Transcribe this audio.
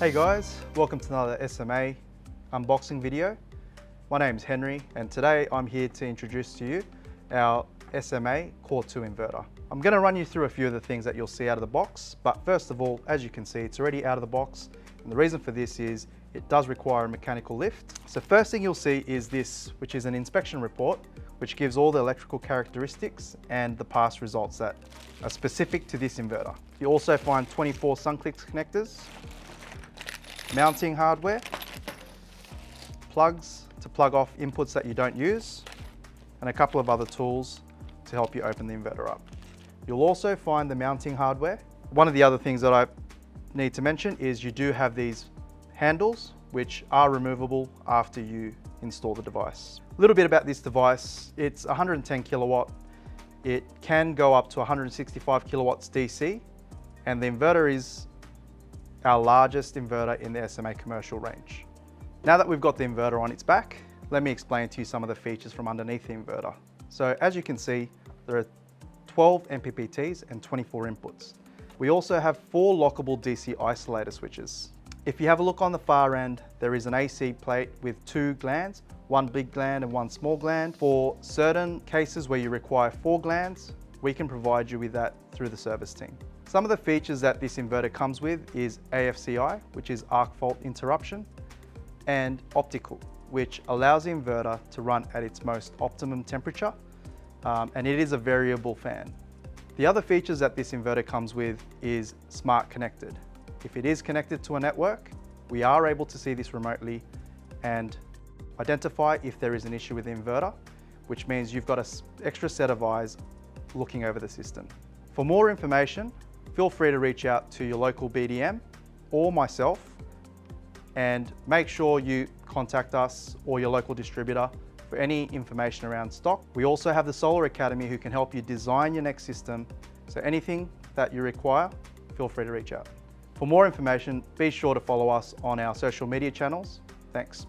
Hey guys, welcome to another SMA unboxing video. My name is Henry and today I'm here to introduce to you our SMA CORE2 inverter. I'm going to run you through a few of the things that you'll see out of the box, but first of all, as you can see, it's already out of the box, and the reason for this is it does require a mechanical lift. So first thing you'll see is this, which is an inspection report, which gives all the electrical characteristics and the past results that are specific to this inverter. You also find 24 SunClick connectors, mounting hardware, plugs to plug off inputs that you don't use, and a couple of other tools to help you open the inverter up. You'll also find the mounting hardware. One of the other things that I need to mention is you do have these handles which are removable after you install the device. A little bit about this device, it's 110 kilowatt. It can go up to 165 kilowatts DC, and the inverter is our largest inverter in the SMA commercial range. Now that we've got the inverter on its back, let me explain to you some of the features from underneath the inverter. So as you can see, there are 12 MPPTs and 24 inputs. We also have 4 lockable DC isolator switches. If you have a look on the far end, there is an AC plate with 2 glands, one big gland and one small gland. For certain cases where you require 4 glands, we can provide you with that through the service team. Some of the features that this inverter comes with is AFCI, which is arc fault interruption, and OptiCool, which allows the inverter to run at its most optimum temperature, and it is a variable fan. The other features that this inverter comes with is smart connected. If it is connected to a network, we are able to see this remotely and identify if there is an issue with the inverter, which means you've got an extra set of eyes looking over the system. For more information, feel free to reach out to your local BDM or myself, and make sure you contact us or your local distributor for any information around stock. We also have the Solar Academy who can help you design your next system. So anything that you require, feel free to reach out. For more information, be sure to follow us on our social media channels. Thanks.